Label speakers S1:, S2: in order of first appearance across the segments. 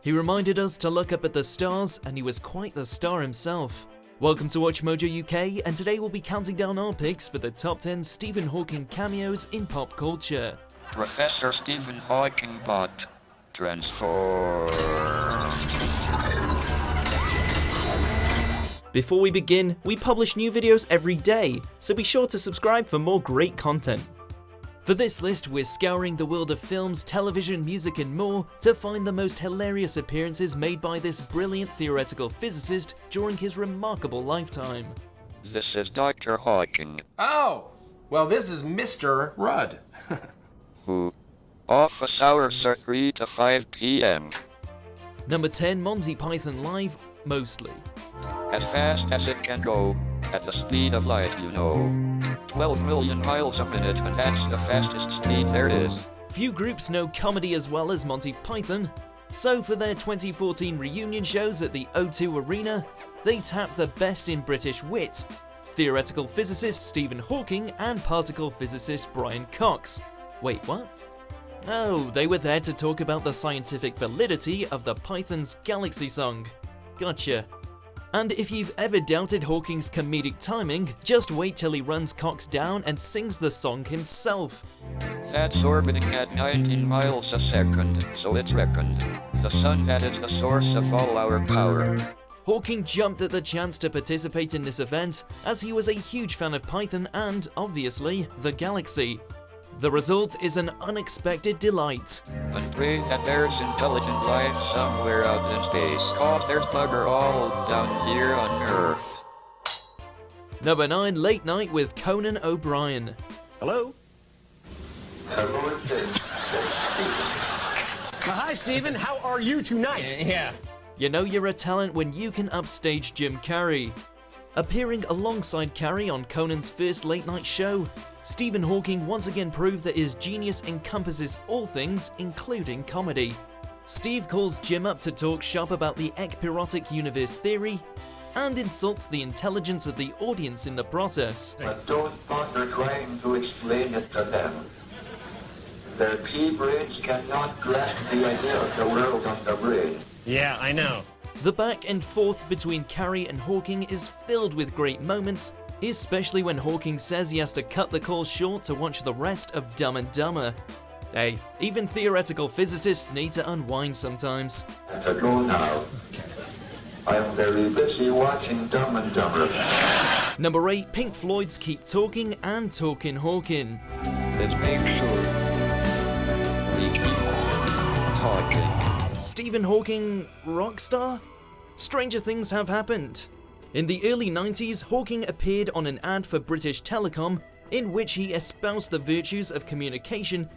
S1: He reminded us to look up at the stars, and he was quite the star himself. Welcome to Watch Mojo UK, and today we'll be counting down our picks for the top 10 Stephen Hawking cameos in pop culture.
S2: Professor Stephen Hawking bot. Transform.
S1: Before we begin, we publish new videos every day, so be sure to subscribe for more great content. For this list, we're scouring the world of films, television, music and more to find the most hilarious appearances made by this brilliant theoretical physicist during his remarkable lifetime.
S2: This is Dr. Hawking.
S3: Oh, well this is Mr. Rudd.
S2: Who? Office hours are 3 to 5 p.m.
S1: Number 10, Monty Python Live, mostly.
S2: As fast as it can go, at the speed of light, you know. 12 million miles a minute, and that's the fastest speed there is.
S1: Few groups know comedy as well as Monty Python, so for their 2014 reunion shows at the O2 Arena, they tapped the best in British wit, theoretical physicist Stephen Hawking and particle physicist Brian Cox. Wait, what? Oh, they were there to talk about the scientific validity of the Python's Galaxy song. Gotcha. And if you've ever doubted Hawking's comedic timing, just wait till he runs Cox down and sings the song himself.
S2: That's orbiting at 19 miles a second, so it's reckoned. The sun that is the source of all our power.
S1: Hawking jumped at the chance to participate in this event, as he was a huge fan of Python and, obviously, the Galaxy. The result is an unexpected delight.
S2: And pray that there's intelligent life somewhere out in space, cause there's bugger all down here on Earth.
S1: Number 9, Late Night with Conan O'Brien.
S4: Hello?
S5: Hello, it's Stephen.
S4: Hi, Stephen. How are you tonight? Yeah.
S1: You know you're a talent when you can upstage Jim Carrey. Appearing alongside Carrey on Conan's first late-night show, Stephen Hawking once again proved that his genius encompasses all things, including comedy. Steve calls Jim up to talk shop about the ekpyrotic universe theory, and insults the intelligence of the audience in the process.
S5: But don't bother trying to explain it to them. Their pea brains cannot grasp the idea of the world on the brain.
S4: Yeah, I know.
S1: The back and forth between Carrey and Hawking is filled with great moments, especially when Hawking says he has to cut the call short to watch the rest of Dumb and Dumber. Hey, even theoretical physicists need to unwind sometimes.
S5: I have to go now. I am very busy watching Dumb and Dumber.
S1: Number 8, Pink Floyd's Keep Talking and Talkin' Hawkin'.
S2: Let's make sure we keep talking.
S1: Stephen Hawking, rock star? Stranger things have happened. In the early 90s, Hawking appeared on an ad for British Telecom in which he espoused the virtues of communication,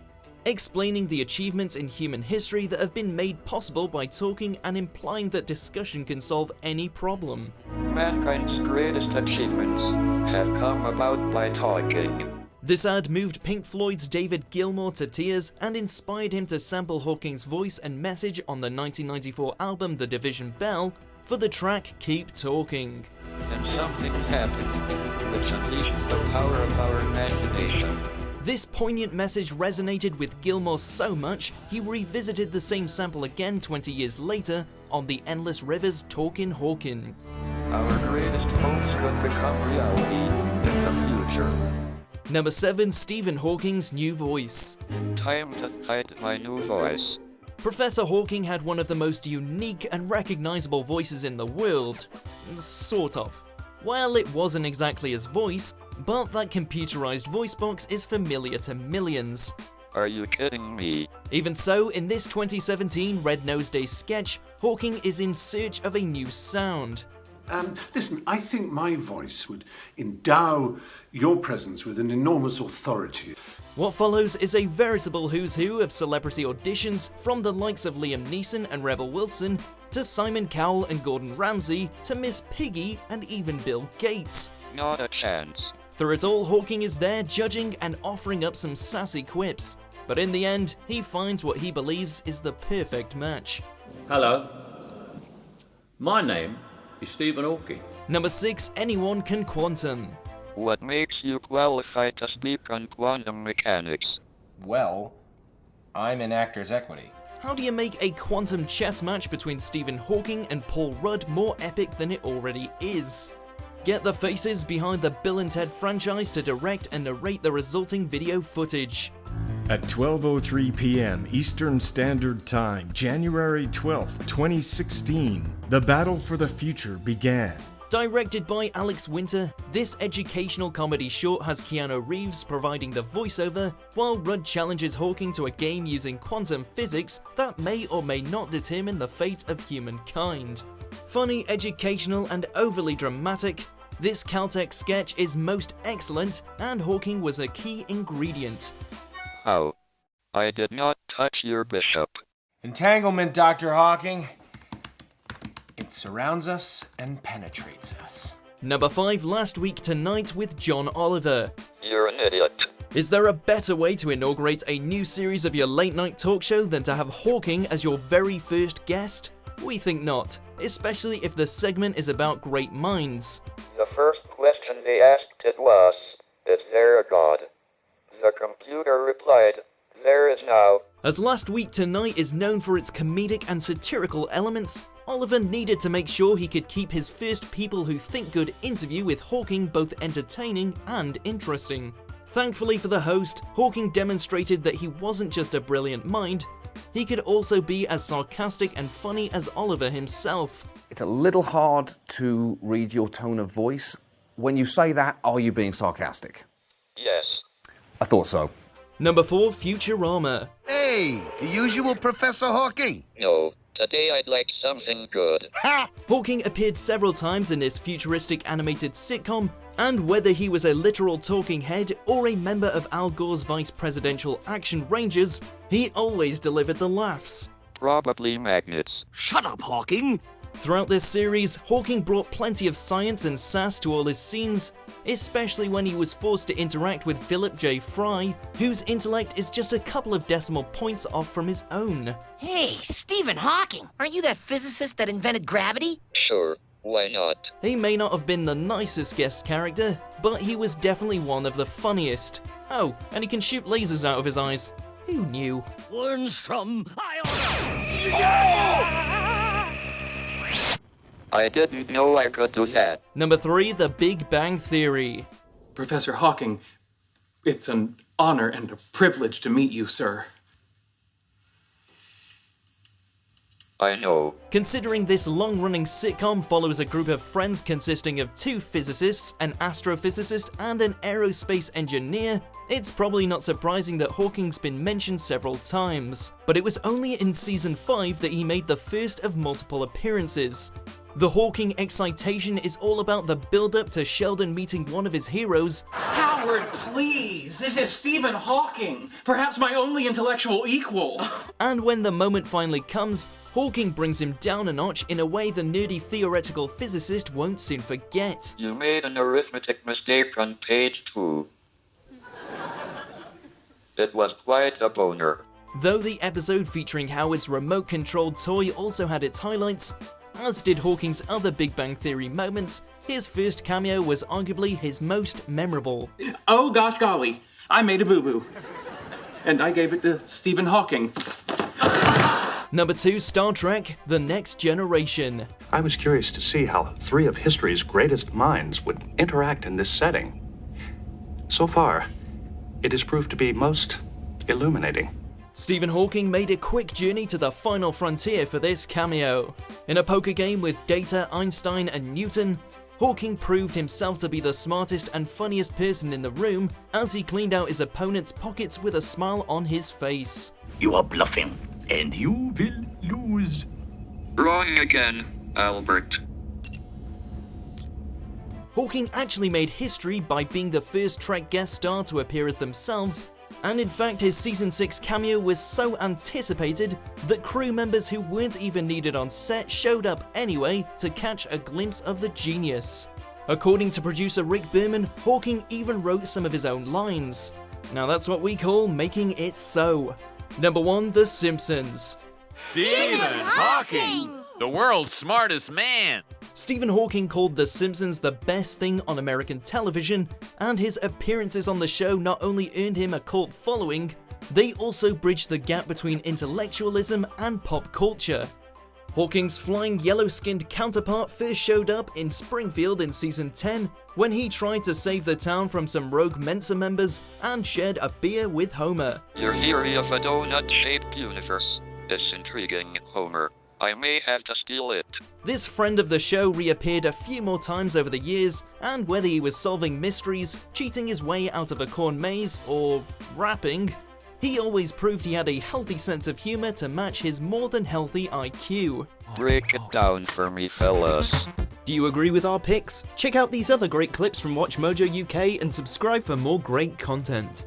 S1: explaining the achievements in human history that have been made possible by talking and implying that discussion can solve any problem.
S2: Mankind's greatest achievements have come about by talking.
S1: This ad moved Pink Floyd's David Gilmour to tears and inspired him to sample Hawking's voice and message on the 1994 album The Division Bell for the track Keep Talking.
S2: And something happened, which unleashed the power of our imagination.
S1: This poignant message resonated with Gilmour so much, he revisited the same sample again 20 years later on the Endless River's Talkin' Hawkin'.
S2: Our greatest hopes would become reality in the future.
S1: Number 7, Stephen Hawking's new voice.
S2: Time to hide my new voice.
S1: Professor Hawking had one of the most unique and recognizable voices in the world. Sort of. Well, it wasn't exactly his voice, but that computerized voice box is familiar to millions.
S2: Are you kidding me?
S1: Even so, in this 2017 Red Nose Day sketch, Hawking is in search of a new sound.
S6: Listen, I think my voice would endow your presence with an enormous authority.
S1: What follows is a veritable who's who of celebrity auditions, from the likes of Liam Neeson and Rebel Wilson, to Simon Cowell and Gordon Ramsay, to Miss Piggy and even Bill Gates.
S2: Not a chance.
S1: Through it all, Hawking is there judging and offering up some sassy quips. But in the end, he finds what he believes is the perfect match.
S7: Hello. My name is Stephen Hawking.
S1: Number 6, Anyone Can Quantum.
S2: What makes you qualified to speak on quantum mechanics?
S3: Well, I'm in Actors Equity.
S1: How do you make a quantum chess match between Stephen Hawking and Paul Rudd more epic than it already is? Get the faces behind the Bill and Ted franchise to direct and narrate the resulting video footage.
S8: At 12:03 p.m. Eastern Standard Time, January 12th, 2016, the battle for the future began.
S1: Directed by Alex Winter, this educational comedy short has Keanu Reeves providing the voiceover, while Rudd challenges Hawking to a game using quantum physics that may or may not determine the fate of humankind. Funny, educational, and overly dramatic, this Caltech sketch is most excellent, and Hawking was a key ingredient.
S2: How? I did not touch your bishop.
S3: Entanglement, Dr. Hawking. It surrounds us and penetrates us.
S1: Number 5, Last Week Tonight with John Oliver.
S2: You're an idiot.
S1: Is there a better way to inaugurate a new series of your late night talk show than to have Hawking as your very first guest? We think not, especially if the segment is about great minds.
S2: The first question they asked it was, is there a God? The computer replied, there is now.
S1: As Last Week Tonight is known for its comedic and satirical elements, Oliver needed to make sure he could keep his first People Who Think Good interview with Hawking both entertaining and interesting. Thankfully for the host, Hawking demonstrated that he wasn't just a brilliant mind, he could also be as sarcastic and funny as Oliver himself.
S9: It's a little hard to read your tone of voice. When you say that, are you being sarcastic?
S2: Yes.
S9: I thought so.
S1: Number 4, Futurama.
S10: Hey, the usual Professor Hawking.
S2: No, today I'd like something good.
S1: Hawking appeared several times in this futuristic animated sitcom, and whether he was a literal talking head or a member of Al Gore's vice presidential Action Rangers, he always delivered the laughs.
S2: Probably magnets.
S10: Shut up, Hawking.
S1: Throughout this series, Hawking brought plenty of science and sass to all his scenes, especially when he was forced to interact with Philip J. Fry, whose intellect is just a couple of decimal points off from his own.
S11: Hey, Stephen Hawking, aren't you that physicist that invented gravity?
S2: Sure, why not?
S1: He may not have been the nicest guest character, but he was definitely one of the funniest. Oh, and he can shoot lasers out of his eyes. Who knew?
S11: Learns from
S2: I didn't know I could do that.
S1: Number 3, The Big Bang Theory.
S12: Professor Hawking, it's an honor and a privilege to meet you, sir.
S2: I know.
S1: Considering this long-running sitcom follows a group of friends consisting of 2 physicists, an astrophysicist, and an aerospace engineer, it's probably not surprising that Hawking's been mentioned several times. But it was only in season 5 that he made the first of multiple appearances. The Hawking excitation is all about the build-up to Sheldon meeting one of his heroes.
S12: Howard, please! This is Stephen Hawking, perhaps my only intellectual equal.
S1: And when the moment finally comes, Hawking brings him down a notch in a way the nerdy theoretical physicist won't soon forget.
S2: You made an arithmetic mistake on page 2. It was quite a boner.
S1: Though the episode featuring Howard's remote-controlled toy also had its highlights, as did Hawking's other Big Bang Theory moments, his first cameo was arguably his most memorable.
S12: Oh gosh golly, I made a boo-boo. And I gave it to Stephen Hawking.
S1: Number 2, Star Trek: The Next Generation.
S13: I was curious to see how 3 of history's greatest minds would interact in this setting. So far, it has proved to be most illuminating.
S1: Stephen Hawking made a quick journey to the final frontier for this cameo. In a poker game with Data, Einstein, and Newton, Hawking proved himself to be the smartest and funniest person in the room as he cleaned out his opponent's pockets with a smile on his face.
S10: You are bluffing, and you will lose.
S2: Wrong again, Albert.
S1: Hawking actually made history by being the first Trek guest star to appear as themselves, and in fact his season 6 cameo was so anticipated that crew members who weren't even needed on set showed up anyway to catch a glimpse of the genius. According to producer Rick Berman, Hawking even wrote some of his own lines. Now that's what we call making it so. Number 1, The Simpsons.
S14: Stephen Hawking, the world's smartest man.
S1: Stephen Hawking called The Simpsons the best thing on American television, and his appearances on the show not only earned him a cult following, They also bridged the gap between intellectualism and pop culture. Hawking's flying yellow-skinned counterpart first showed up in Springfield in season 10 when he tried to save the town from some rogue Mensa members and shared a beer with Homer.
S2: Your theory of a donut-shaped universe is intriguing, Homer. I may have to steal it.
S1: This friend of the show reappeared a few more times over the years, and whether he was solving mysteries, cheating his way out of a corn maze, or rapping, he always proved he had a healthy sense of humor to match his more than healthy IQ.
S2: Break it down for me, fellas.
S1: Do you agree with our picks? Check out these other great clips from Watch Mojo UK and subscribe for more great content.